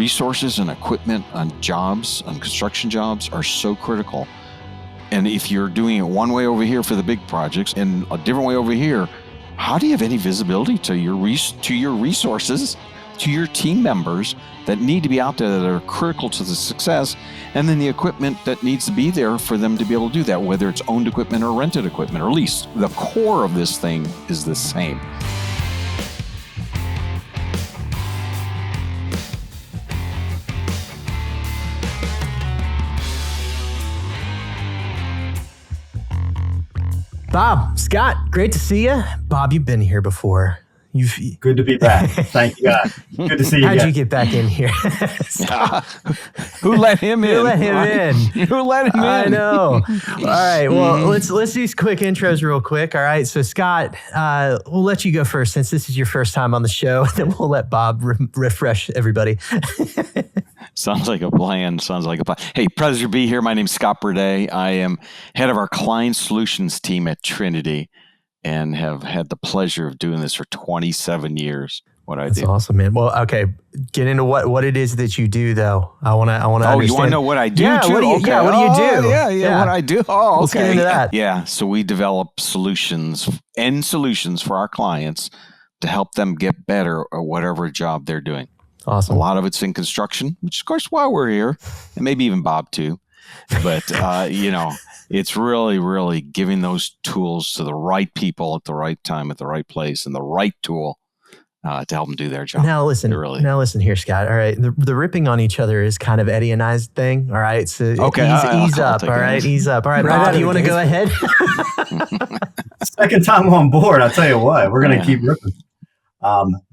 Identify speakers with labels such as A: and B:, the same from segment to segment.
A: resources and equipment on jobs, on construction jobs, are so critical. And if you're doing it one way over here for the big projects and a different way over here, how do you have any visibility to your resources, to your team members that need to be out there that are critical to the success, and then the equipment that needs to be there for them to be able to do that, whether it's owned equipment or rented equipment, or at least the core of this thing is the same.
B: Bob, Scott, great to see you. Bob, you've been here before.
C: Good to be back. Thank you, God. Good to see you.
B: How'd you get back in here?
A: Who let him in?
B: Who let him in?
A: Who let him in?
B: I know. All right. Well, let's do these quick intros real quick. All right. So Scott, we'll let you go first since this is your first time on the show. Then we'll let Bob refresh everybody.
A: Sounds like a plan. Hey, pleasure to be here. My name's Scott Burdett. I am head of our client solutions team at Trinity and have had the pleasure of doing this for 27 years.
B: That's awesome, man. Well, okay, get into what it is that you do, though. I want to understand.
A: Oh, you want to know what I do?
B: Yeah,
A: too?
B: what do you do?
A: Yeah, what I do. Oh, okay.
B: Let's get into that.
A: Yeah, so we develop solutions for our clients to help them get better at whatever job they're doing.
B: Awesome.
A: A lot of it's in construction, which of course why we're here, and maybe even Bob too. But it's really, really giving those tools to the right people at the right time, at the right place, and the right tool to help them do their job.
B: Now listen here, Scott. All right, the ripping on each other is kind of Eddie and I's thing. All right, so ease up. All right, ease up. All right, Bob, you want to go ahead?
C: Second time on board. I'll tell you what, we're going to keep ripping.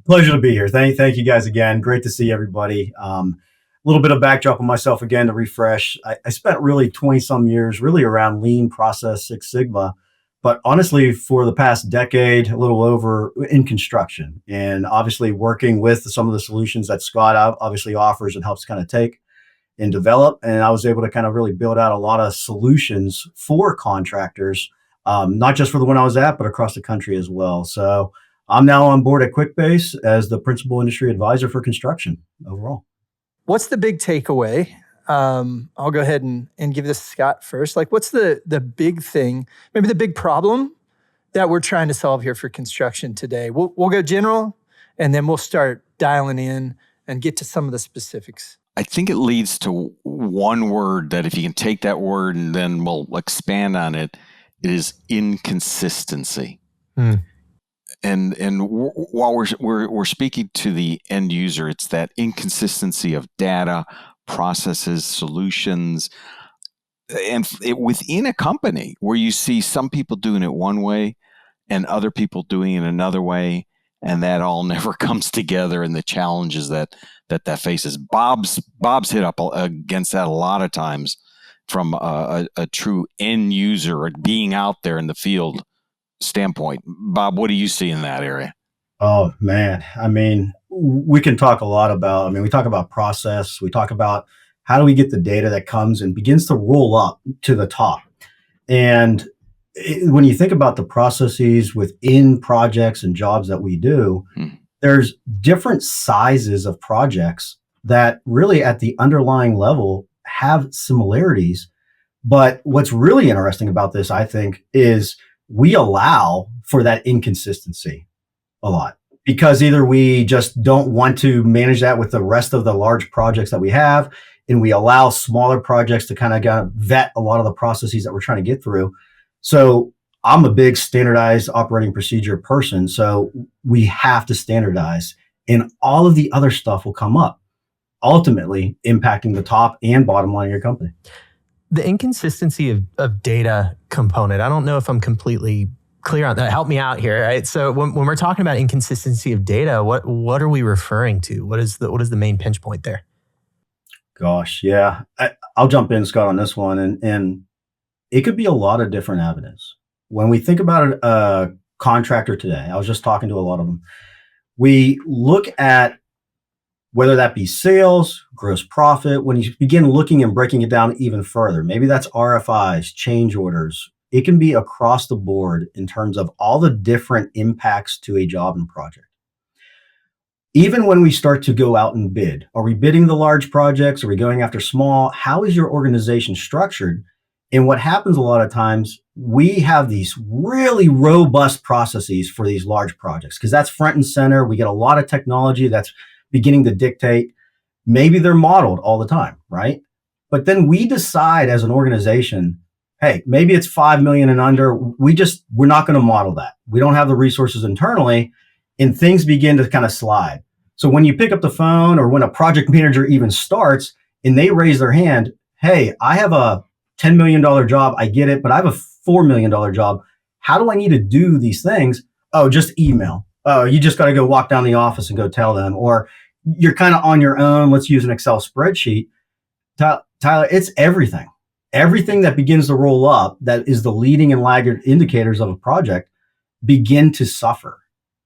C: Pleasure to be here. Thank you guys again. Great to see everybody. A little bit of backdrop on myself again to refresh. I spent really 20 some years really around lean process, Six Sigma, but honestly for the past decade, a little over in construction, and obviously working with some of the solutions that Scott obviously offers and helps kind of take and develop. And I was able to kind of really build out a lot of solutions for contractors, not just for the one I was at, but across the country as well. So I'm now on board at Quickbase as the principal industry advisor for construction overall.
D: What's the big takeaway? I'll go ahead and give this to Scott first. Like, what's the big thing, maybe the big problem that we're trying to solve here for construction today? We'll go general, and then we'll start dialing in and get to some of the specifics.
A: I think it leads to one word that if you can take that word and then we'll expand on it, it is inconsistency. And while we're speaking to the end user, it's that inconsistency of data, processes, solutions, and within a company where you see some people doing it one way and other people doing it another way, and that all never comes together, and the challenges that faces. Bob's hit up against that a lot of times from a true end user being out there in the field standpoint. Bob, what do you see in that area?
C: Oh, man. I mean, we can talk a lot about, we talk about process. We talk about how do we get the data that comes and begins to roll up to the top. And when you think about the processes within projects and jobs that we do, there's different sizes of projects that really at the underlying level have similarities. But what's really interesting about this, I think, is we allow for that inconsistency a lot because either we just don't want to manage that with the rest of the large projects that we have, and we allow smaller projects to kind of vet a lot of the processes that we're trying to get through. So I'm a big standardized operating procedure person. So we have to standardize, and all of the other stuff will come up, ultimately impacting the top and bottom line of your company.
B: The inconsistency of data component, I don't know if I'm completely clear on that. Help me out here, right? So when we're talking about inconsistency of data, what are we referring to? What is the main pinch point there?
C: Gosh, yeah. I'll jump in, Scott, on this one. And it could be a lot of different avenues. When we think about a contractor today, I was just talking to a lot of them. We look at whether that be sales, gross profit, when you begin looking and breaking it down even further, maybe that's RFIs, change orders. It can be across the board in terms of all the different impacts to a job and project. even when we start to go out and bid, are we bidding the large projects? Are we going after small? How is your organization structured? And what happens a lot of times, we have these really robust processes for these large projects because that's front and center. We get a lot of technology that's beginning to dictate. Maybe they're modeled all the time, right? But then we decide as an organization, hey, maybe it's 5 million and under. We're not going to model that. We don't have the resources internally, and things begin to kind of slide. So when you pick up the phone or when a project manager even starts and they raise their hand, hey, I have a $10 million job. I get it, but I have a $4 million job. How do I need to do these things? Oh, just email. Oh, you just got to go walk down the office and go tell them, or you're kind of on your own. Let's use an Excel spreadsheet. Tyler, it's everything. Everything that begins to roll up, that is the leading and laggard indicators of a project, begin to suffer.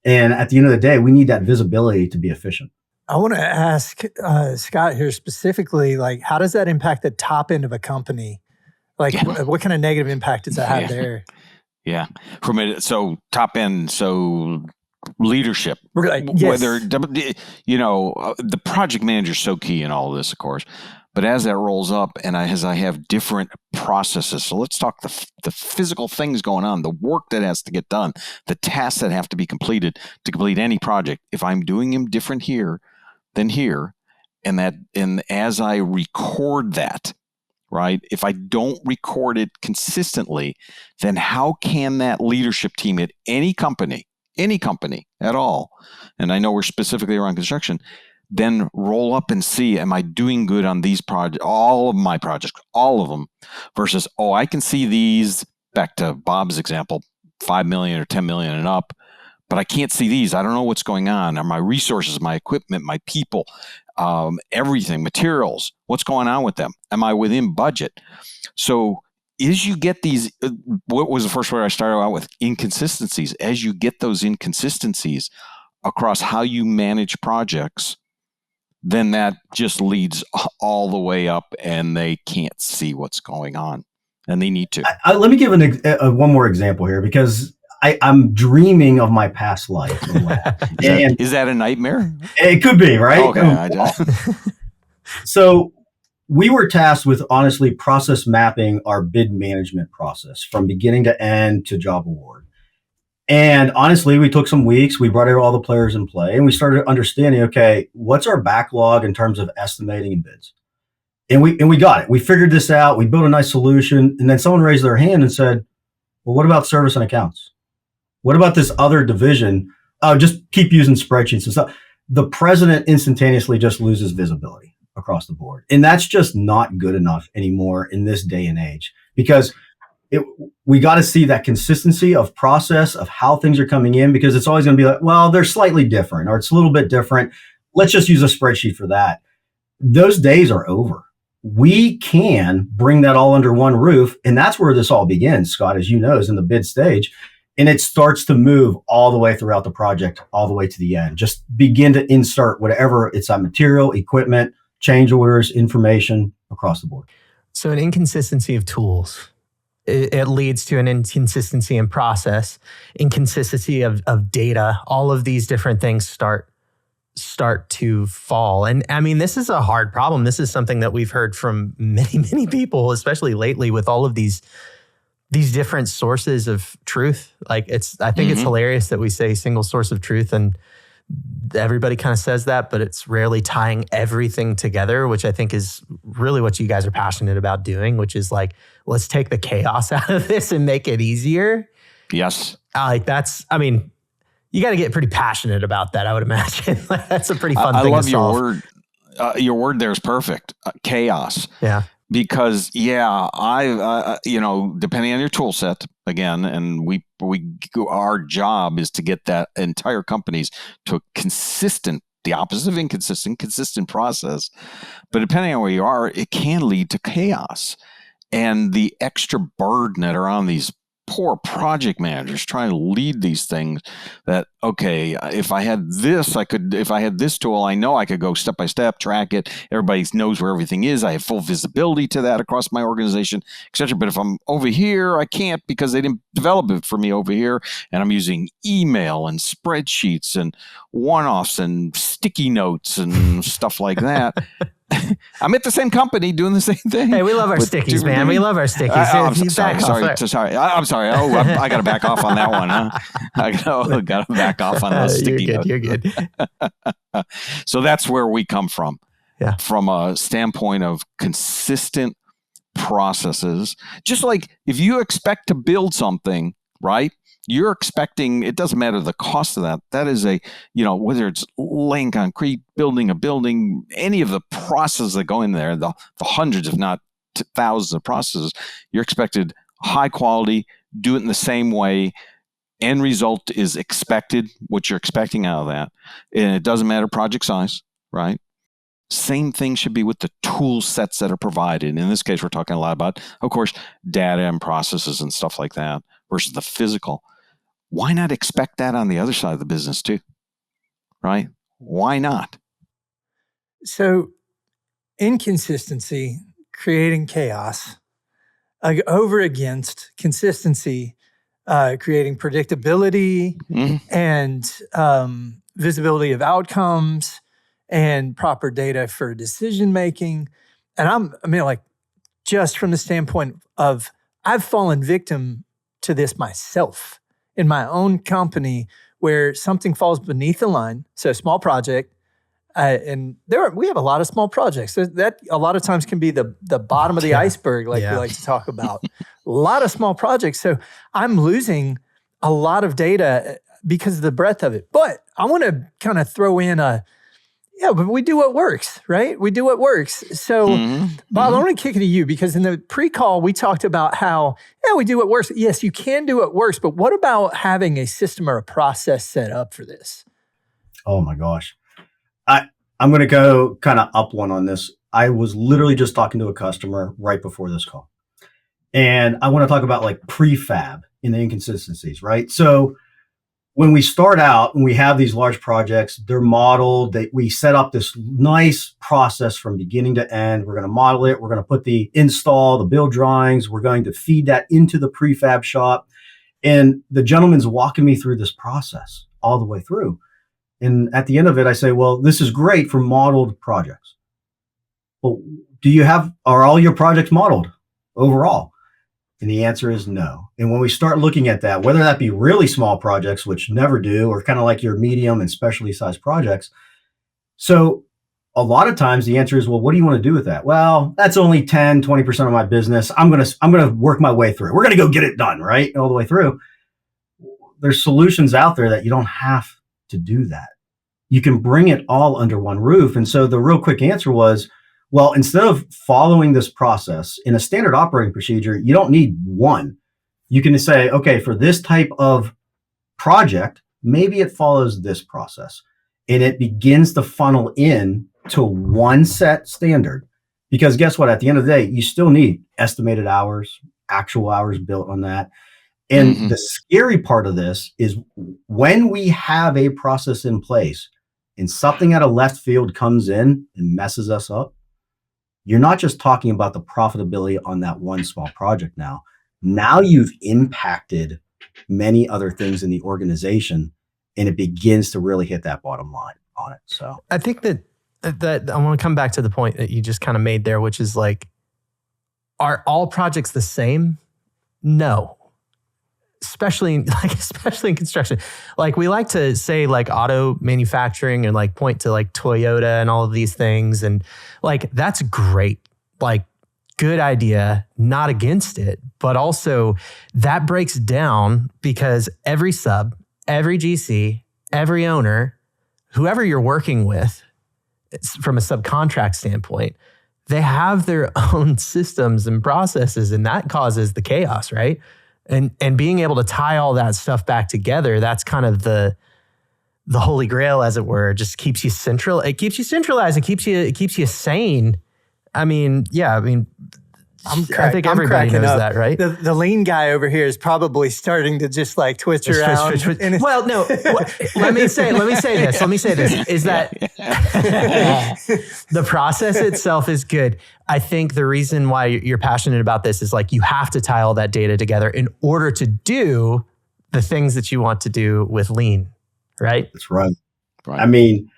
C: And at the end of the day, we need that visibility to be efficient.
D: I want to ask Scott here specifically, like, how does that impact the top end of a company? Like, what kind of negative impact does that have there?
A: Yeah. So top end, so leadership.
D: Yes.
A: Whether, the project manager is so key in all of this, of course. But as that rolls up and as I have different processes, so let's talk the physical things going on, the work that has to get done, the tasks that have to be completed to complete any project. If I'm doing them different here than here, and as I record that, right? If I don't record it consistently, then how can that leadership team at any company at all, and I know we're specifically around construction, then roll up and see, am I doing good on these projects, all of my projects, all of them, versus, I can see these, back to Bob's example, 5 million or 10 million and up, but I can't see these. I don't know what's going on. Are my resources, my equipment, my people, everything, materials, what's going on with them? Am I within budget? So as you get these, what was the first word I started out with? Inconsistencies. As you get those inconsistencies across how you manage projects, then that just leads all the way up and they can't see what's going on and they need to.
C: Let me give one more example here because I'm dreaming of my past life.
A: Is that a nightmare?
C: It could be, right?
A: Okay.
C: So we were tasked with honestly process mapping our bid management process from beginning to end to job award. And honestly, we took some weeks, we brought all the players in play, and we started understanding, okay, what's our backlog in terms of estimating and bids? And we got it. We figured this out. We built a nice solution. And then someone raised their hand and said, well, what about service and accounts? What about this other division? Oh, just keep using spreadsheets and stuff. The president instantaneously just loses visibility across the board. And that's just not good enough anymore in this day and age, because we got to see that consistency of process of how things are coming in, because it's always going to be like, well, they're slightly different or it's a little bit different. Let's just use a spreadsheet for that. Those days are over. We can bring that all under one roof. And that's where this all begins, Scott, as you know, is in the bid stage. And it starts to move all the way throughout the project, all the way to the end. Just begin to insert whatever it's on material, equipment, change orders, information across the board.
B: So an inconsistency of tools. It leads to an inconsistency in process, inconsistency of data. All of these different things start to fall. And I mean, this is a hard problem. This is something that we've heard from many, many people, especially lately with all of these different sources of truth. Like I think it's hilarious that we say single source of truth and everybody kind of says that, but it's rarely tying everything together, which I think is really what you guys are passionate about doing, which is like, let's take the chaos out of this and make it easier.
A: Yes.
B: You got to get pretty passionate about that, I would imagine. That's a pretty fun thing to solve.
A: I love your word. Your word there is perfect. Chaos.
B: Yeah.
A: Because I depending on your tool set again, and our job is to get that entire companies to a consistent, the opposite of inconsistent, consistent process. But depending on where you are, it can lead to chaos and the extra burden that are on these poor project managers trying to lead these things that, okay, if I had this, if I had this tool, I know I could go step by step, track it. Everybody knows where everything is. I have full visibility to that across my organization, etc. But if I'm over here, I can't because they didn't develop it for me over here. And I'm using email and spreadsheets and one-offs and sticky notes and stuff like that. I'm at the same company doing the same thing.
B: Hey, we love our stickies, man. We love our stickies.
A: Sorry. I'm sorry. Oh, I got to back off on that one, huh? I got to back off on those sticky notes.
B: You're good.
A: So that's where we come from.
B: Yeah.
A: From a standpoint of consistent processes. Just like if you expect to build something, right? You're expecting, it doesn't matter the cost of that. That is whether it's laying concrete, building a building, any of the processes that go in there, the hundreds, if not thousands of processes, you're expected high quality, do it in the same way. End result is expected, what you're expecting out of that. And it doesn't matter project size, right? Same thing should be with the tool sets that are provided. In this case, we're talking a lot about, of course, data and processes and stuff like that versus the physical. Why not expect that on the other side of the business too? Right? Why not?
D: So inconsistency, creating chaos, over against consistency, creating predictability and visibility of outcomes and proper data for decision making. And just from the standpoint of, I've fallen victim to this myself in my own company, where something falls beneath the line. So small project, and we have a lot of small projects. So that a lot of times can be the bottom of the iceberg, like we like to talk about. A lot of small projects. So I'm losing a lot of data because of the breadth of it. But I want to kind of throw in but we do what works, right? We do what works. So, Bob, I want to kick it to you, because in the pre-call, we talked about how, we do what works. Yes, you can do what works, but what about having a system or a process set up for this?
C: Oh my gosh. I'm going to go kind of up one on this. I was literally just talking to a customer right before this call. And I want to talk about like prefab and the inconsistencies, right? So when we start out and we have these large projects, they're modeled, we set up this nice process from beginning to end. We're going to model it. We're going to put the install, the build drawings. We're going to feed that into the prefab shop. And the gentleman's walking me through this process all the way through. And at the end of it, I say, well, this is great for modeled projects. Well, are all your projects modeled overall? And the answer is no. And when we start looking at that, whether that be really small projects, which never do, or kind of like your medium and specialty sized projects. So a lot of times the answer is, well, what do you want to do with that? Well, that's only 10, 20% of my business. I'm going to work my way through. We're going to go get it done, right? All the way through. There's solutions out there that you don't have to do that. You can bring it all under one roof. And so the real quick answer was, well, instead of following this process in a standard operating procedure, you don't need one. You can say, okay, for this type of project, maybe it follows this process. And it begins to funnel in to one set standard. Because guess what? At the end of the day, you still need estimated hours, actual hours built on that. And the scary part of this is when we have a process in place and something out of left field comes in and messes us up, you're not just talking about the profitability on that one small project now. Now you've impacted many other things in the organization, and it begins to really hit that bottom line on it. So
B: I think that I want to come back to the point that you just kind of made there, which is like, are all projects the same? No. Especially in construction. Like we like to say like auto manufacturing and like point to like Toyota and all of these things. And like, that's great. Like good idea, not against it, but also that breaks down because every sub, every GC, every owner, whoever you're working with from a subcontract standpoint, they have their own systems and processes, and that causes the chaos, right? And being able to tie all that stuff back together, that's kind of the holy grail, as it were. It just keeps you central. It keeps you centralized. It keeps you sane. I think everybody knows that, right?
D: The lean guy over here is probably starting to just like twitch around.
B: Twitch. Well, no. Let me say this. Is that the process itself is good. I think the reason why you're passionate about this is like you have to tie all that data together in order to do the things that you want to do with lean, right?
C: That's right. I mean,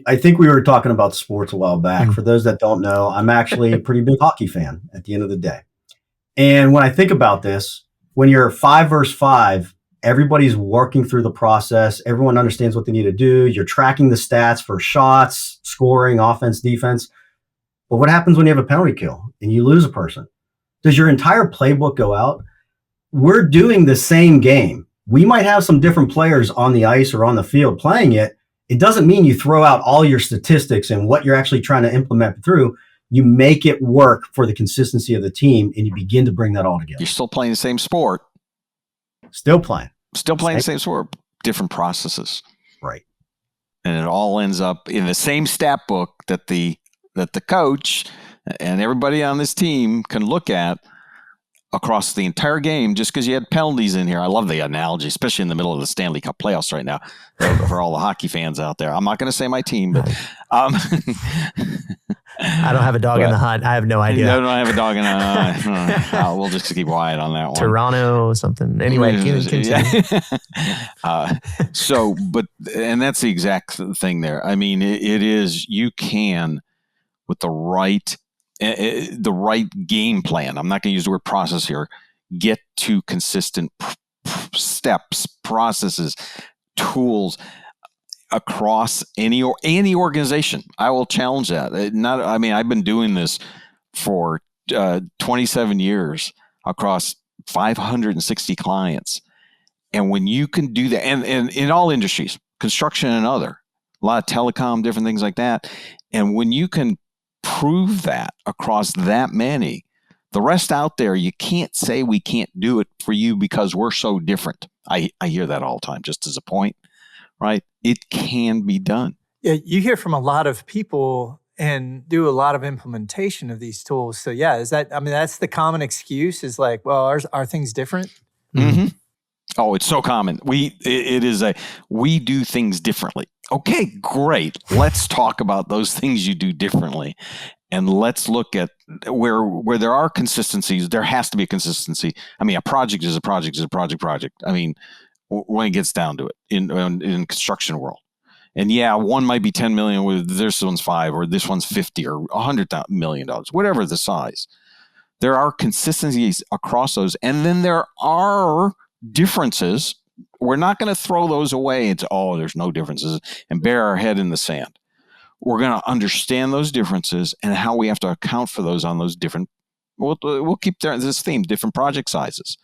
C: I think we were talking about sports a while back. For those that don't know, I'm actually a pretty big hockey fan at the end of the day. And when I think about this, when you're 5 versus 5, everybody's working through the process. Everyone understands what they need to do. You're tracking the stats for shots, scoring, offense, defense. But what happens when you have a penalty kill and you lose a person? Does your entire playbook go out? We're doing the same game. We might have some different players on the ice or on the field playing it. It doesn't mean you throw out all your statistics and what you're actually trying to implement through. You make it work for the consistency of the team, and you begin to bring that all together.
A: You're still playing the same sport.
C: Still playing
A: the same sport, different processes.
C: Right.
A: And it all ends up in the same stat book that the coach and everybody on this team can look at across the entire game just because you had penalties in here. I love the analogy, especially in the middle of the Stanley Cup playoffs right now for all the hockey fans out there. I'm not going to say my team, but
B: I don't have a dog in the hunt. I have no idea.
A: No, I have a dog in the hunt. We'll just keep quiet on that one.
B: Toronto something. Anyway, continue.
A: And that's the exact thing there. I mean, it is, you can, with the right game plan, I'm not going to use the word process here, get to consistent steps, processes, tools across any organization. I will challenge that. I've been doing this for 27 years across 560 clients. And when you can do that, and in all industries, construction and other, a lot of telecom, different things like that. And when you can prove that across that many, the rest out there, you can't say we can't do it for you because we're so different. I hear that all the time, just as a point, right? It can be done.
D: Yeah, you hear from a lot of people and do a lot of implementation of these tools. So yeah, that's the common excuse is like, well, are things different?
A: Mm-hmm. Oh, it's so common. We do things differently. Okay, great. Let's talk about those things you do differently. And let's look at where there are consistencies. There has to be a consistency. I mean, a project is a project. I mean, when it gets down to it in construction world. And yeah, one might be 10 million, where this one's 5, or this one's 50 or $100 million, whatever the size. There are consistencies across those. And then there are differences. We're not going to throw those away and say, oh, there's no differences, and bury our head in the sand. We're going to understand those differences and how we have to account for those on those different, we'll keep this theme, different project sizes.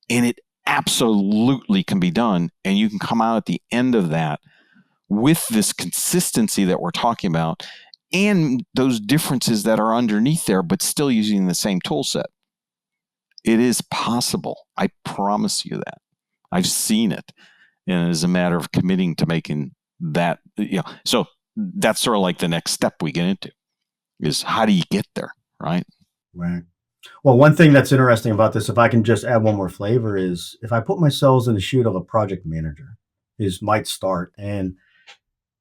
A: And it absolutely can be done. And you can come out at the end of that with this consistency that we're talking about and those differences that are underneath there, but still using the same tool set. It is possible. I promise you that. I've seen it. And it is a matter of committing to making that, so that's sort of like the next step we get into is how do you get there, right?
C: Right. Well, one thing that's interesting about this, if I can just add one more flavor, is if I put myself in the shoe of a project manager, might start, and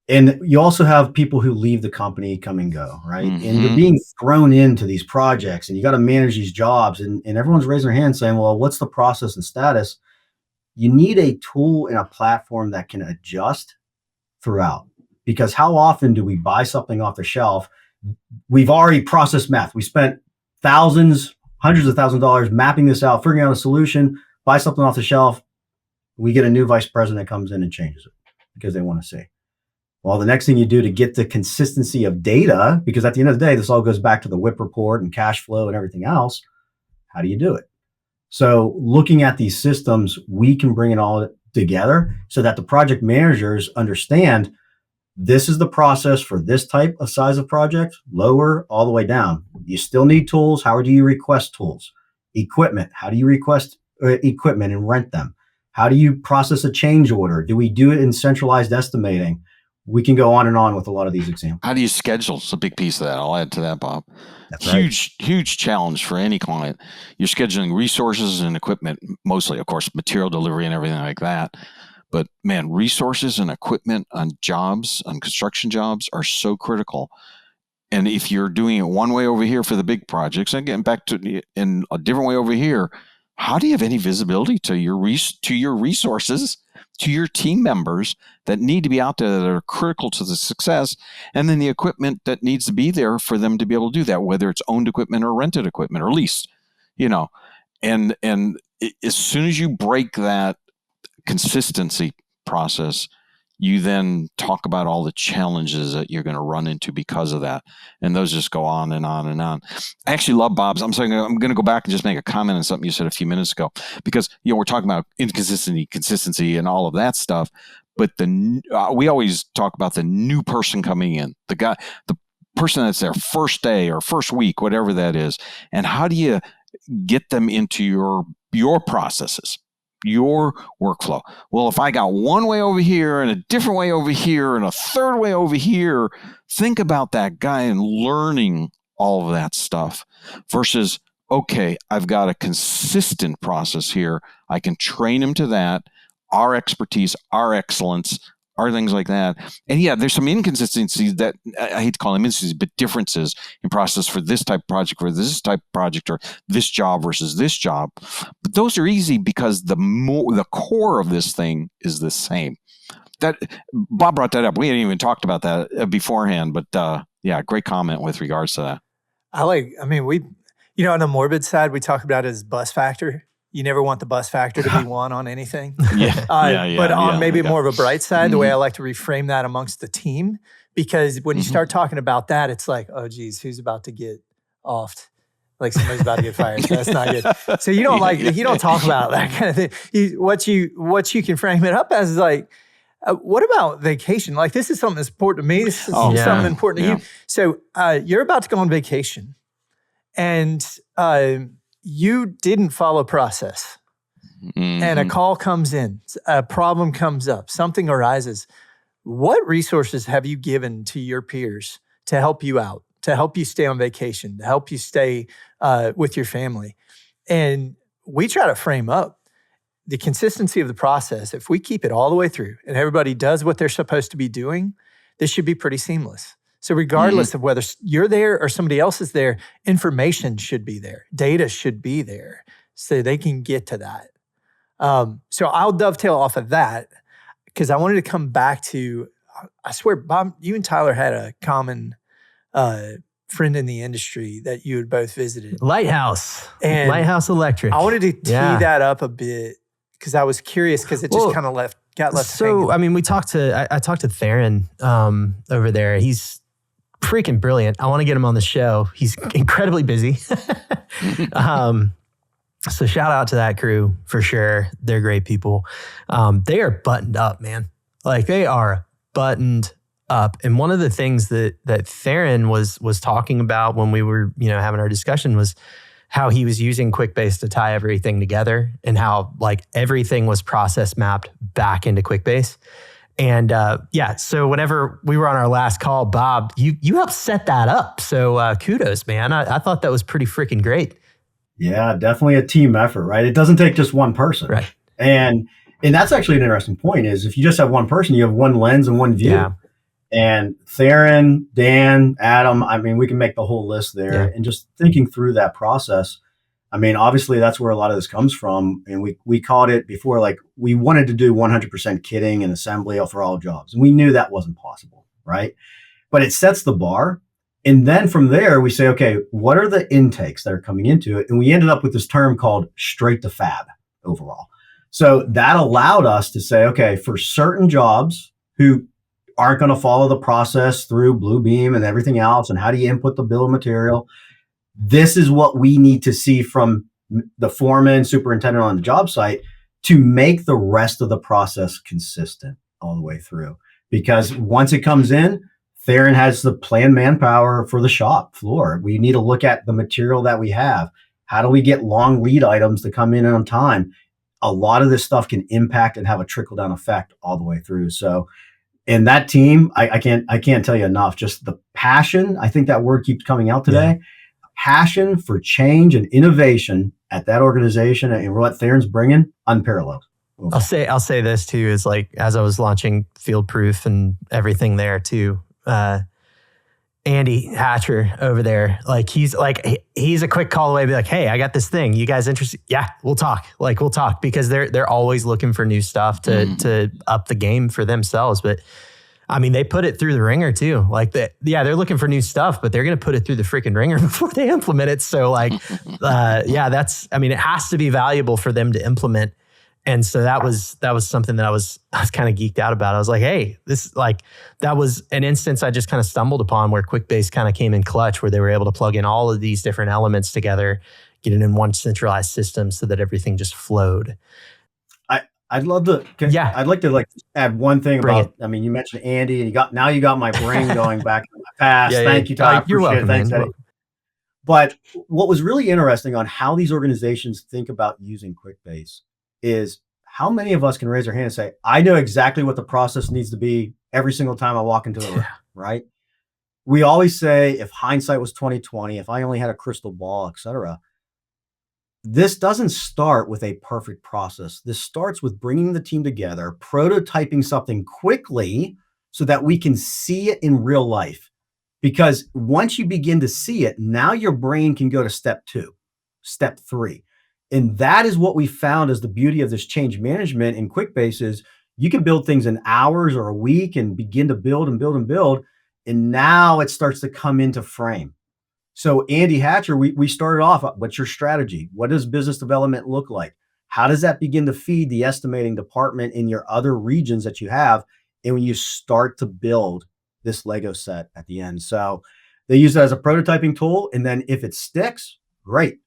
C: you also have people who leave the company, come and go, right? Mm-hmm. And you're being thrown into these projects, and you got to manage these jobs, and everyone's raising their hand saying, well, what's the process and status? You need a tool and a platform that can adjust throughout, because how often do we buy something off the shelf? We've already processed math. We spent thousands, hundreds of thousands of dollars mapping this out, figuring out a solution, buy something off the shelf. We get a new vice president that comes in and changes it because they want to see. Well, the next thing you do to get the consistency of data, because at the end of the day, this all goes back to the WIP report and cash flow and everything else. How do you do it? So looking at these systems, we can bring it all together so that the project managers understand this is the process for this type of size of project, lower all the way down. You still need tools. How do you request tools? Equipment. How do you request equipment and rent them? How do you process a change order? Do we do it in centralized estimating? We can go on and on with a lot of these examples.
A: How do you schedule? It's a big piece of that. I'll add to that, Bob.
C: That's
A: Huge challenge for any client. You're scheduling resources and equipment, mostly, of course, material delivery and everything like that. But man, resources and equipment on jobs, on construction jobs, are so critical. And if you're doing it one way over here for the big projects, and getting back to in a different way over here, how do you have any visibility to your resources, to your team members that need to be out there that are critical to the success, and then the equipment that needs to be there for them to be able to do that, whether it's owned equipment or rented equipment or leased, and as soon as you break that consistency process, you then talk about all the challenges that you're going to run into because of that. And those just go on and on and on. I actually love Bob's. I'm going to go back and just make a comment on something you said a few minutes ago, because, we're talking about consistency and all of that stuff. But we always talk about the new person coming in, the person that's there first day or first week, whatever that is. And how do you get them into your processes, your workflow? Well, if I got one way over here and a different way over here and a third way over here, think about that guy and learning all of that stuff versus, okay, I've got a consistent process here. I can train him to that, our expertise, our excellence, our things like that. And yeah, there's some inconsistencies that I hate to call them inconsistencies, but differences in process for this type of project, or this job versus this job. But those are easy because the core of this thing is the same. That Bob brought that up. We hadn't even talked about that beforehand, but yeah, great comment with regards to that.
D: On the morbid side, we talk about it as bus factor. You never want the bus factor to be one on anything. But on more of a bright side, the way I like to reframe that amongst the team, because when you start talking about that, it's like, oh, geez, who's about to get offed? Like somebody's about to get fired. So that's not good. So you don't talk about that kind of thing. What you can frame it up as is like, what about vacation? Like, this is something that's important to me. This is something important to you. So you're about to go on vacation, and you didn't follow process, and a call comes in, a problem comes up, something arises. What resources have you given to your peers to help you out, to help you stay on vacation, to help you stay with your family? And we try to frame up the consistency of the process. If we keep it all the way through and everybody does what they're supposed to be doing, this should be pretty seamless. So regardless of whether you're there or somebody else is there, information should be there. Data should be there so they can get to that. So I'll dovetail off of that because I wanted to come back to, I swear, Bob, you and Tyler had a common friend in the industry that you had both visited.
B: Lighthouse.
D: And
B: Lighthouse Electric.
D: I wanted to tee that up a bit because I was curious because it just kind of got left
B: So,
D: hanging.
B: I talked to Theron over there. He's freaking brilliant. I want to get him on the show. He's incredibly busy. So shout out to that crew for sure. They're great people. They are buttoned up, man. Like, they are buttoned up. And one of the things that Theron was talking about when we were, having our discussion was how he was using Quickbase to tie everything together and how like everything was process mapped back into Quickbase. And so whenever we were on our last call, Bob, you helped set that up. So kudos, man. I thought that was pretty freaking great.
C: Yeah, definitely a team effort, right? It doesn't take just one person.
B: Right.
C: And that's actually an interesting point is if you just have one person, you have one lens and one view. Yeah. And Theron, Dan, Adam, we can make the whole list there. Yeah. And just thinking through that process, obviously that's where a lot of this comes from. And we called it before, like we wanted to do 100% kitting and assembly for all jobs. And we knew that wasn't possible, right? But it sets the bar. And then from there, we say, okay, what are the intakes that are coming into it? And we ended up with this term called straight to fab overall. So that allowed us to say, okay, for certain jobs who aren't going to follow the process through Bluebeam and everything else, and how do you input the bill of material? This is what we need to see from the foreman, superintendent on the job site to make the rest of the process consistent all the way through. Because once it comes in, Theron has the planned manpower for the shop floor. We need to look at the material that we have. How do we get long lead items to come in on time? A lot of this stuff can impact and have a trickle down effect all the way through. So And that team, I can't tell you enough. Just the passion. I think that word keeps coming out today. Yeah. Passion for change and innovation at that organization and what Theron's bringing, unparalleled.
B: Okay. I'll say this too, is like, as I was launching Field Proof and everything there too, Andy Hatcher over there, like he's a quick call away, be like, hey, I got this thing. You guys interested? Yeah, we'll talk. Like we'll talk, because they're always looking for new stuff to up the game for themselves. But I mean, they put it through the ringer too. Like they're looking for new stuff, but they're going to put it through the freaking ringer before they implement it. So like, it has to be valuable for them to implement. And so that was something that I was kind of geeked out about. I was like, hey, that was an instance I just kind of stumbled upon where Quickbase kind of came in clutch, where they were able to plug in all of these different elements together, get it in one centralized system so that everything just flowed.
C: I'd love to. Yeah, I'd like to add one thing about. I mean, you mentioned Andy, and you got my brain going back in my past. Thank you, Todd.
B: You're welcome.
C: Thanks, Eddie. But what was really interesting on how these organizations think about using Quickbase is how many of us can raise our hand and say, I know exactly what the process needs to be every single time I walk into the room, right? We always say, if hindsight was 20/20, if I only had a crystal ball, et cetera. This doesn't start with a perfect process. This starts with bringing the team together, prototyping something quickly so that we can see it in real life. Because once you begin to see it, now your brain can go to step 2, step 3. And that is what we found as the beauty of this change management in Quickbase is you can build things in hours or a week and begin to build and build and build. And now it starts to come into frame. So Andy Hatcher, we started off, what's your strategy? What does business development look like? How does that begin to feed the estimating department in your other regions that you have? And when you start to build this Lego set at the end. So they use it as a prototyping tool. And then if it sticks, great.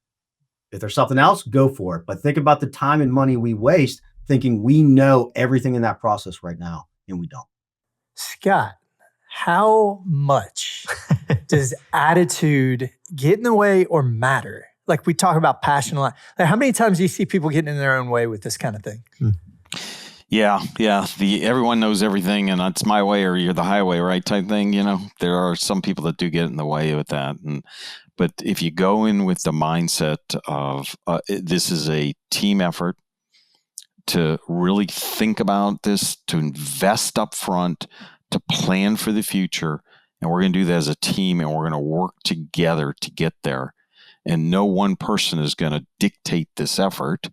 C: If there's something else, go for it. But think about the time and money we waste thinking we know everything in that process right now, and we don't.
D: Scott, how much does attitude get in the way or matter? Like we talk about passion a lot. Like how many times do you see people getting in their own way with this kind of thing?
A: Yeah. Everyone knows everything, and it's my way or you're the highway, right? Type thing. There are some people that do get in the way with that, but if you go in with the mindset of this is a team effort, to really think about this, to invest up front, to plan for the future, and we're going to do that as a team, and we're going to work together to get there. And no one person is going to dictate this effort,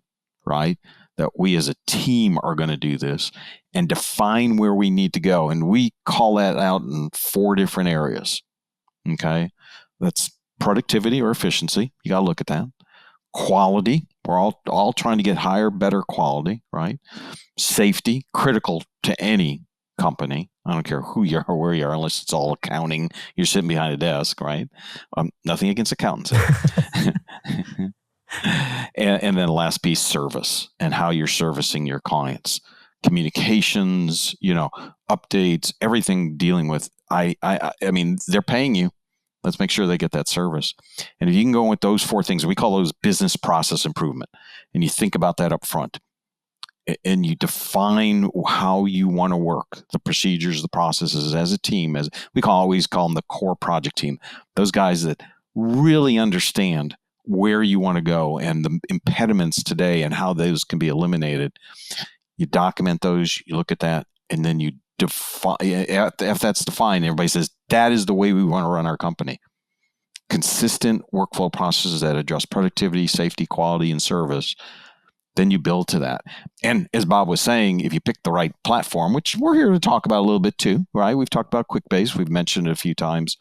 A: right? That we as a team are going to do this and define where we need to go. And we call that out in 4 different areas. Okay. That's productivity or efficiency. You got to look at that. Quality. We're all trying to get higher, better quality, right? Safety, critical to any company. I don't care who you are, where you are, unless it's all accounting. You're sitting behind a desk, right? Nothing against accountants. And then last piece, service and how you're servicing your clients. Communications, updates, everything dealing with. I mean, they're paying you. Let's make sure they get that service. And if you can go with those 4 things, we call those business process improvement. And you think about that up front. And you define how you want to work, the procedures, the processes as a team. As we always call them the core project team. Those guys that really understand where you want to go and the impediments today and how those can be eliminated. You document those, you look at that, and then you define. If that's defined, everybody says, that is the way we want to run our company. Consistent workflow processes that address productivity, safety, quality, and service. Then you build to that. And as Bob was saying, if you pick the right platform, which we're here to talk about a little bit too, right? We've talked about Quickbase. We've mentioned it a few times,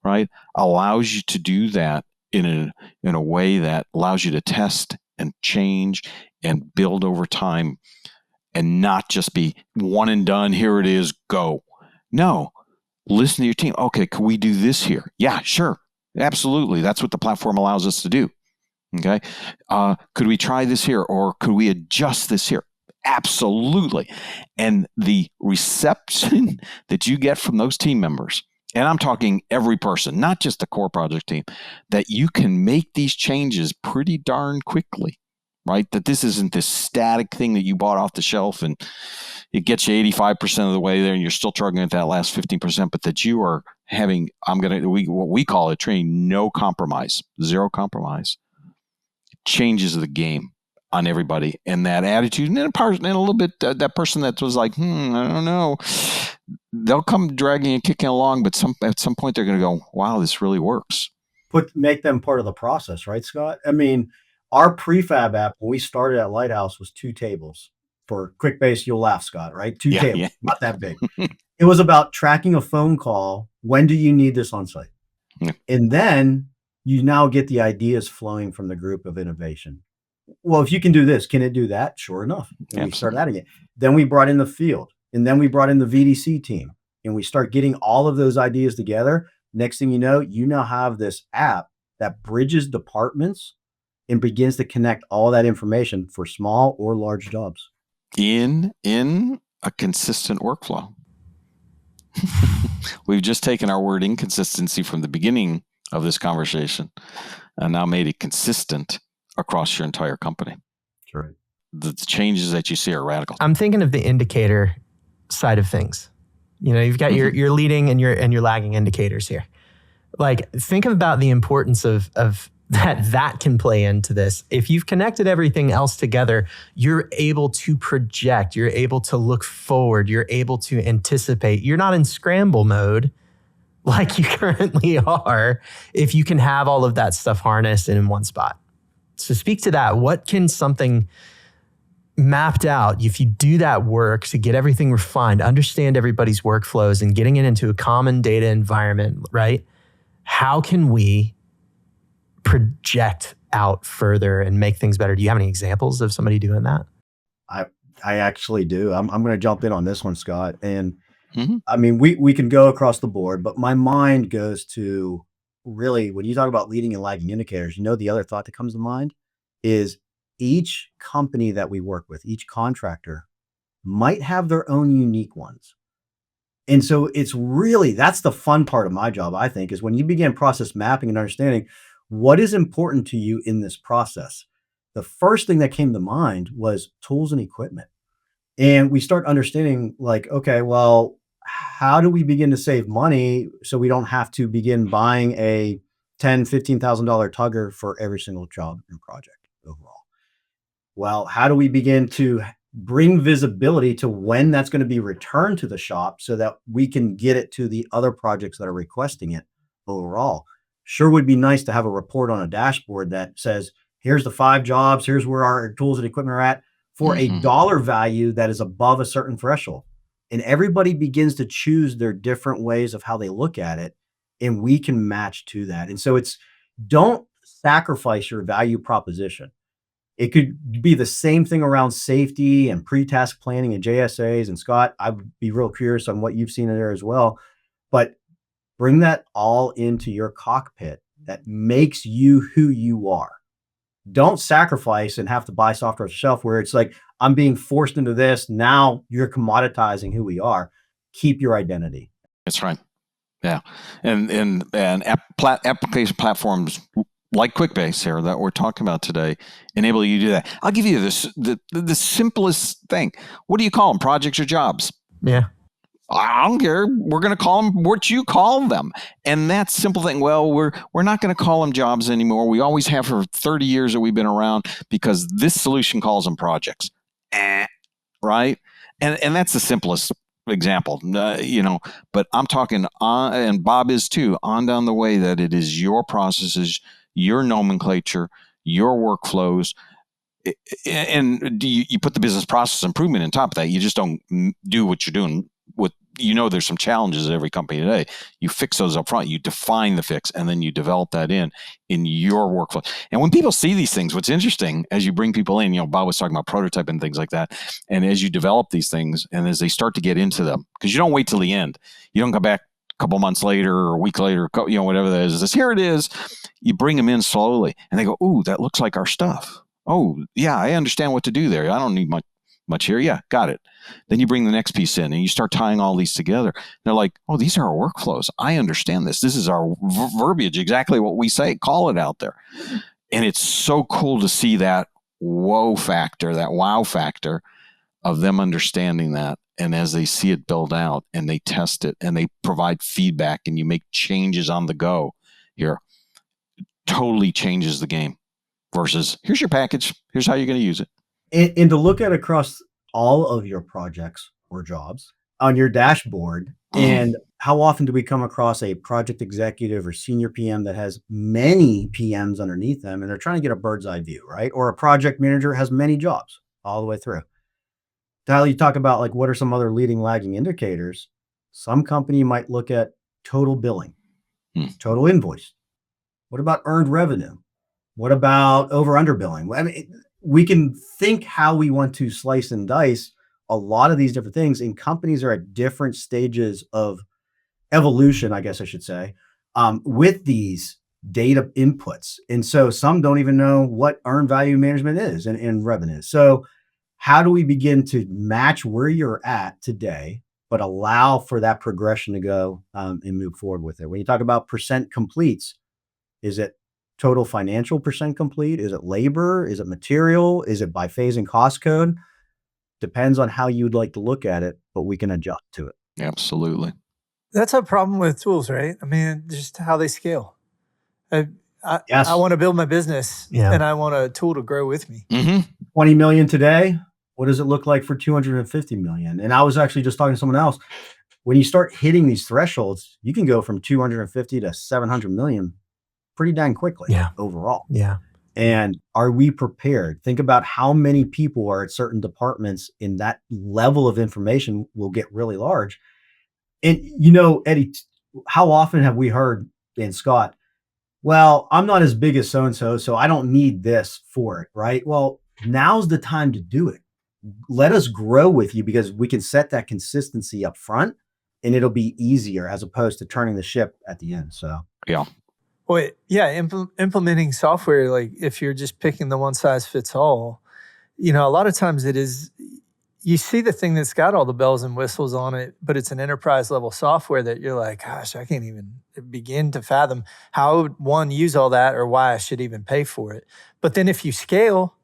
A: right? Allows you to do that in a way that allows you to test and change and build over time and not just be one and done. Here it is, go. No, listen to your team. Okay, can we do this here? Yeah, sure. Absolutely. That's what the platform allows us to do. Okay. Could we try this here or could we adjust this here? Absolutely. And the reception that you get from those team members, and I'm talking every person, not just the core project team, that you can make these changes pretty darn quickly. right? That this isn't this static thing that you bought off the shelf and it gets you 85% of the way there and you're still struggling with that last 15%, but that you are having, what we call it, Trinity, no compromise, zero compromise, changes the game on everybody. And that attitude, and a little bit, that person that was like, I don't know, they'll come dragging and kicking along, but at some point they're going to go, wow, this really works.
C: Make them part of the process, right, Scott? I mean, our prefab app, when we started at Lighthouse, was 2 tables. For Quickbase, you'll laugh, Scott, right? 2 tables, not that big. It was about tracking a phone call. When do you need this on site? Yeah. And then you now get the ideas flowing from the group of innovation. Well, if you can do this, can it do that? Sure enough. And we started adding it. Then we brought in the field, and then we brought in the VDC team, and we start getting all of those ideas together. Next thing you know, you now have this app that bridges departments and begins to connect all that information for small or large jobs.
A: In a consistent workflow. We've just taken our word inconsistency from the beginning of this conversation and now made it consistent across your entire company.
C: That's right.
A: The changes that you see are radical.
B: I'm thinking of the indicator side of things. You've got your leading and your lagging indicators here. Like, think about the importance of that can play into this. If you've connected everything else together, you're able to project, you're able to look forward, you're able to anticipate. You're not in scramble mode like you currently are if you can have all of that stuff harnessed in one spot. So speak to that. What can something mapped out, if you do that work to get everything refined, understand everybody's workflows and getting it into a common data environment, right? How can we project out further and make things better? Do you have any examples of somebody doing that?
C: I actually do. I'm going to jump in on this one, Scott. And I mean, we can go across the board, but my mind goes to really, when you talk about leading and lagging indicators, the other thought that comes to mind is each company that we work with, each contractor might have their own unique ones. And so that's the fun part of my job, I think, is when you begin process mapping and understanding what is important to you in this process. The first thing that came to mind was tools and equipment. And we start understanding, like, okay, well, how do we begin to save money so we don't have to begin buying a $10,000, $15,000 tugger for every single job and project overall? Well, how do we begin to bring visibility to when that's going to be returned to the shop so that we can get it to the other projects that are requesting it overall? Sure would be nice to have a report on a dashboard that says, here's the 5 jobs, here's where our tools and equipment are at for a dollar value that is above a certain threshold. And everybody begins to choose their different ways of how they look at it, and we can match to that. And so don't sacrifice your value proposition. It could be the same thing around safety and pre-task planning and JSAs. And Scott, I would be real curious on what you've seen in there as well. But bring that all into your cockpit that makes you who you are. Don't sacrifice and have to buy software off the shelf where it's like, I'm being forced into this. Now you're commoditizing who we are. Keep your identity.
A: That's right. Yeah. And application platforms like Quickbase here that we're talking about today enable you to do that. I'll give you the simplest thing. What do you call them? Projects or jobs?
B: Yeah.
A: I don't care. We're going to call them what you call them. And that simple thing, well, we're not going to call them jobs anymore. We always have for 30 years that we've been around because this solution calls them projects. Right? And that's the simplest example, but I'm talking on, and Bob is too, on down the way that it is your processes, your nomenclature, your workflows, and you put the business process improvement on top of that. You just don't do what you're doing with, there's some challenges at every company today. You fix those up front, you define the fix, and then you develop that in your workflow. And when people see these things, what's interesting as you bring people in, Bob was talking about prototype and things like that. And as you develop these things and as they start to get into them, because you don't wait till the end, you don't come back a couple months later or a week later, whatever that is, here it is. You bring them in slowly and they go, ooh, that looks like our stuff. Oh yeah, I understand what to do there. I don't need much here. Yeah, got it. Then you bring the next piece in and you start tying all these together. They're like, oh, these are our workflows. I understand this. This is our verbiage, exactly what we say. Call it out there. And it's so cool to see that whoa factor, that wow factor of them understanding that. And as they see it build out and they test it and they provide feedback and you make changes on the go here, totally changes the game versus here's your package, here's how you're going to use it.
C: And to look at across all of your projects or jobs on your dashboard, and how often do we come across a project executive or senior PM that has many PMs underneath them and they're trying to get a bird's eye view, right? Or a project manager has many jobs all the way through. Tyler, you talk about like what are some other leading lagging indicators? Some company might look at total billing, total invoice. What about earned revenue? What about over under billing? I mean, we can think how we want to slice and dice a lot of these different things, and companies are at different stages of evolution, I guess I should say, with these data inputs. And so some don't even know what earned value management is and revenue. So how do we begin to match where you're at today, but allow for that progression to go and move forward with it? When you talk about percent completes, is it total financial percent complete? Is it labor? Is it material? Is it by phase and cost code? Depends on how you'd like to look at it, but we can adjust to it.
A: Absolutely.
D: That's a problem with tools, right? I mean, just how they scale. I
C: Yes.
D: want to build my business and I want a tool to grow with me.
C: 20 million today. What does it look like for 250 million? And I was actually just talking to someone else. When you start hitting these thresholds, you can go from 250 to 700 million pretty dang quickly overall.
B: Yeah.
C: And are we prepared? Think about how many people are at certain departments in that level of information will get really large. And, you know, Eddie, how often have we heard, and Scott, well, I'm not as big as so-and-so, so I don't need this for it, right? Well, now's the time to do it. Let us grow with you because we can set that consistency up front and it'll be easier as opposed to turning the ship at the end. So,
A: yeah.
D: Well, yeah, implementing software, like if you're just picking the one size fits all, you know, a lot of times it is, you see the thing that's got all the bells and whistles on it, but it's an enterprise level software that you're like, gosh, I can't even begin to fathom how one use all that or why I should even pay for it. But then if you scale,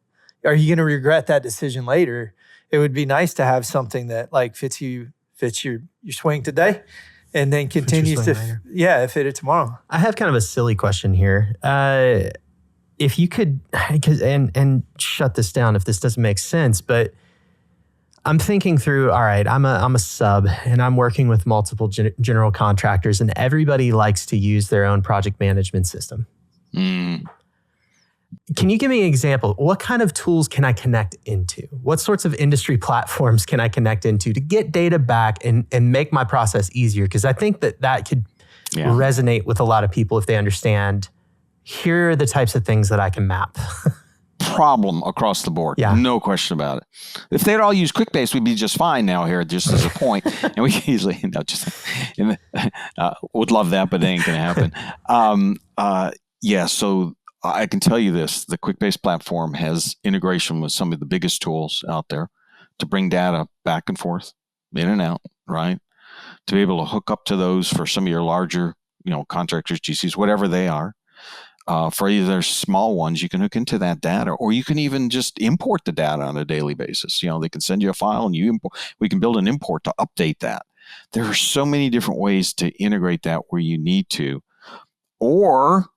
D: are you going to regret that decision later? It would be nice to have something that like fits your swing today. And then continues to, fit it tomorrow.
B: I have kind of a silly question here. If you could, and shut this down if this doesn't make sense, but I'm thinking through, all right, I'm a sub and I'm working with multiple general contractors and everybody likes to use their own project management system. Can you give me an example? What kind of tools can I connect into? What sorts of industry platforms can I connect into to get data back and make my process easier? Because I think that could resonate with a lot of people if they understand, here are the types of things that I can map.
A: Problem across the board.
B: Yeah.
A: No question about it. If they'd all use Quickbase, we'd be just fine now here, just as a point. And we can easily, would love that, but it ain't going to happen. So I can tell you this, the Quickbase platform has integration with some of the biggest tools out there to bring data back and forth, in and out, right? To be able to hook up to those for some of your larger, contractors, GCs, whatever they are. For either small ones, you can hook into that data, or you can even just import the data on a daily basis. They can send you a file and we can build an import to update that. There are so many different ways to integrate that where you need to, or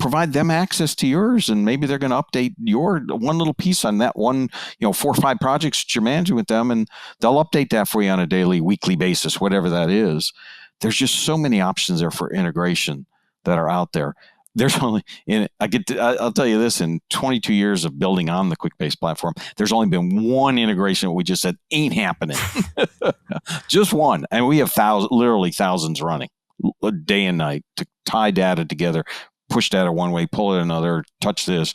A: provide them access to yours, and maybe they're going to update your one little piece on that one, 4 or 5 projects that you're managing with them, and they'll update that for you on a daily, weekly basis, whatever that is. There's just so many options there for integration that are out there. There's only, I'll tell you this, in 22 years of building on the Quickbase platform, there's only been one integration that we just said ain't happening. Just one. And we have literally thousands running day and night to tie data together, push data one way, pull it another, touch this.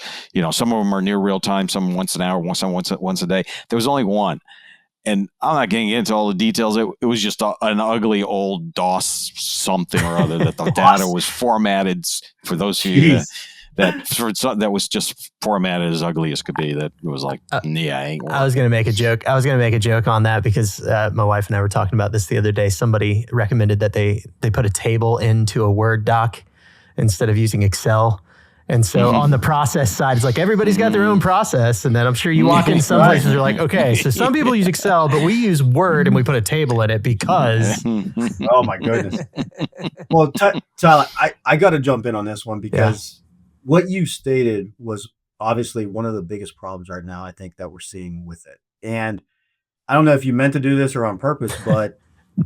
A: Some of them are near real time, some once an hour, once a day. There was only one. And I'm not getting into all the details. It was just an ugly old DOS something or other that the data was formatted, for those of you that was just formatted as ugly as could be. That it was like, ain't working.
B: I was going to make a joke. On that because my wife and I were talking about this the other day. Somebody recommended that they put a table into a Word doc instead of using Excel. And so on the process side, it's like everybody's got their own process. And then I'm sure you walk in some places, you're like, okay, so some people use Excel, but we use Word and we put a table in it because.
C: Oh my goodness. Well, Tyler, I got to jump in on this one because what you stated was obviously one of the biggest problems right now, I think, that we're seeing with it. And I don't know if you meant to do this or on purpose, but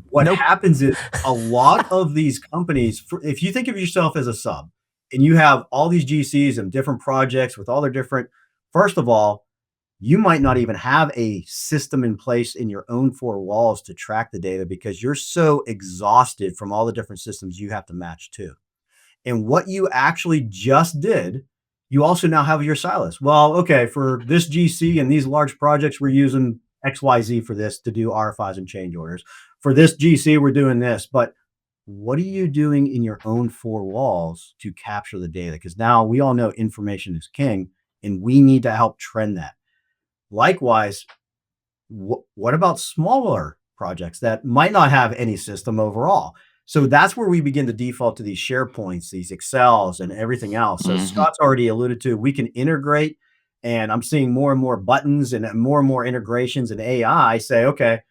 C: what happens is a lot of these companies, if you think of yourself as a sub and you have all these GCs and different projects with all their different, first of all, you might not even have a system in place in your own four walls to track the data because you're so exhausted from all the different systems you have to match to. And what you actually just did, you also now have your silos. Well, okay, for this GC and these large projects, we're using XYZ for this to do RFIs and change orders. For this GC, we're doing this. But what are you doing in your own four walls to capture the data? Because now we all know information is king, and we need to help trend that. Likewise, what about smaller projects that might not have any system overall? So that's where we begin to default to these SharePoints, these Excels, and everything else. So Scott's already alluded to, we can integrate, and I'm seeing more and more buttons and more integrations and AI say, okay,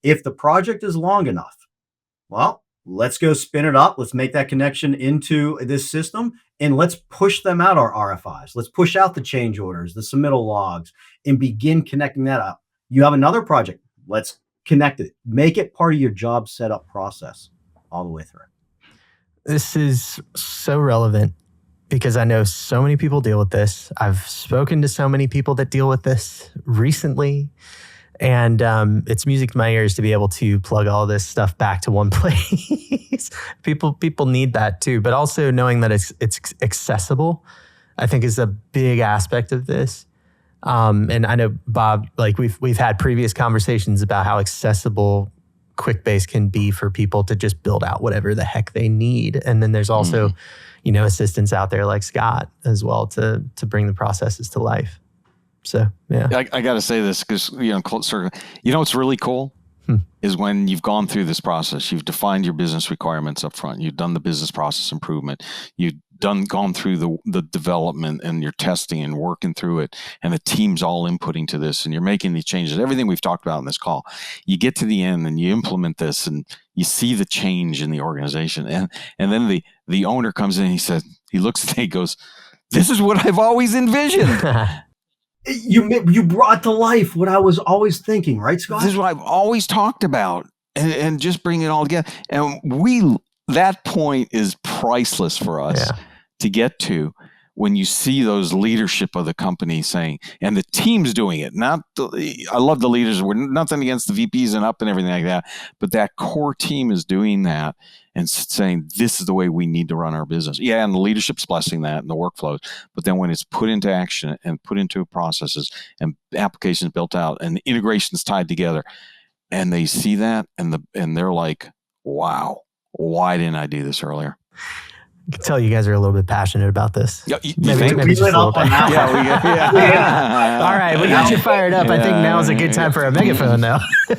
C: if the project is long enough, well, let's go spin it up. Let's make that connection into this system, and let's push them out our RFIs. Let's push out the change orders, the submittal logs, and begin connecting that up. You have another project. Let's connect it. Make it part of your job setup process all the way through.
B: This is so relevant because I know so many people deal with this. I've spoken to so many people that deal with this recently. And it's music to my ears to be able to plug all this stuff back to one place. People need that too, but also knowing that it's accessible, I think, is a big aspect of this. And I know, Bob, like we've had previous conversations about how accessible Quickbase can be for people to just build out whatever the heck they need. And then there's also, assistants out there like Scott as well to bring the processes to life. So, yeah.
A: I got to say this because, what's really cool is when you've gone through this process, you've defined your business requirements up front, you've done the business process improvement, you've gone through the development and you're testing and working through it, and the team's all inputting to this, and you're making these changes, everything we've talked about in this call. You get to the end and you implement this and you see the change in the organization. And then the owner comes in and he looks at it, he goes, "This is what I've always envisioned."
C: You brought to life what I was always thinking, right, Scott?
A: This is what I've always talked about, and just bring it all together. And that point is priceless for us to get to when you see those leadership of the company saying, and the team's doing it. I love the leaders. We're nothing against the VPs and up and everything like that, but that core team is doing that and saying, this is the way we need to run our business. Yeah, and the leadership's blessing that and the workflows. But then when it's put into action and put into processes and applications built out and integrations tied together, and they see that and they're like, wow, why didn't I do this earlier?
B: I can tell you guys are a little bit passionate about this.
A: Yeah,
B: maybe just a little bit.
A: Yeah.
B: All right, we got you fired up. I think now is a good time for a megaphone now.
D: Here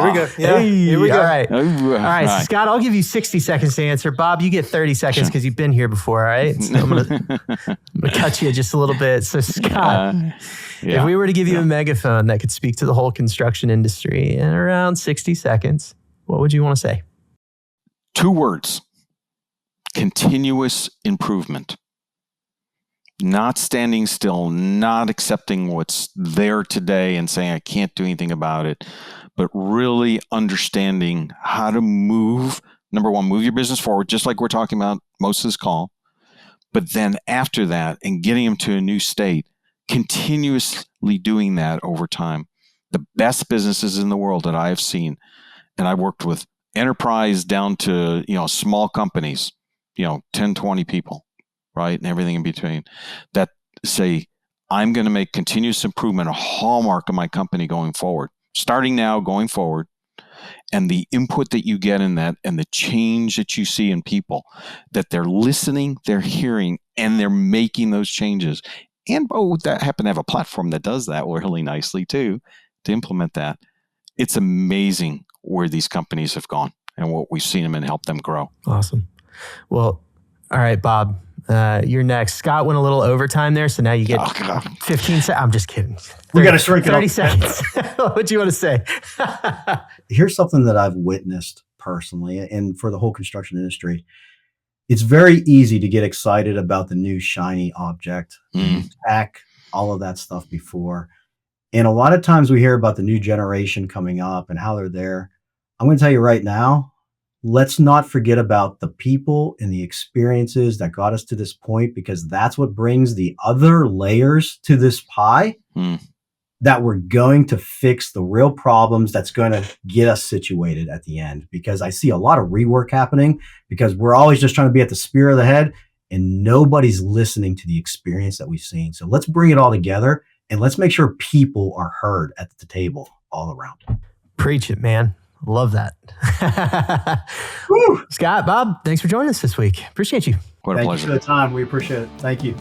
D: we go. Yeah, here we go.
B: All right. So Scott, I'll give you 60 seconds to answer. Bob, you get 30 seconds because you've been here before, all right? So I'm gonna cut you just a little bit. So Scott, if we were to give you a megaphone that could speak to the whole construction industry in around 60 seconds, what would you want to say?
A: 2 words. Continuous improvement. Not standing still, not accepting what's there today and saying I can't do anything about it, but really understanding how to move. Number one, move your business forward, just like we're talking about most of this call. But then after that, and getting them to a new state, continuously doing that over time. The best businesses in the world that I have seen, and I've worked with enterprise down to small companies, 10, 20 people, right? And everything in between, that say, I'm going to make continuous improvement a hallmark of my company going forward, starting now, going forward. And the input that you get in that and the change that you see in people, that they're listening, they're hearing, and they're making those changes. And that happen to have a platform that does that really nicely too, to implement that. It's amazing where these companies have gone and what we've seen them and help them grow.
B: Awesome. Well, all right, Bob, You're next. Scott went a little overtime there, so now you get 15 seconds. I'm just kidding.
C: We got to shrink it
B: 30
C: up.
B: seconds. What do you want to say?
C: Here's something that I've witnessed personally, and for the whole construction industry. It's very easy to get excited about the new shiny object, tech, all of that stuff before. And a lot of times we hear about the new generation coming up and how they're there. I'm going to tell you right now, let's not forget about the people and the experiences that got us to this point, because that's what brings the other layers to this pie that we're going to fix the real problems that's going to get us situated at the end. Because I see a lot of rework happening because we're always just trying to be at the spear of the head and nobody's listening to the experience that we've seen. So let's bring it all together and let's make sure people are heard at the table all around.
B: Preach it, man. Love that. Scott, Bob, thanks for joining us this week. Appreciate you.
A: What a pleasure.
C: Thank you for the time. We appreciate it. Thank you.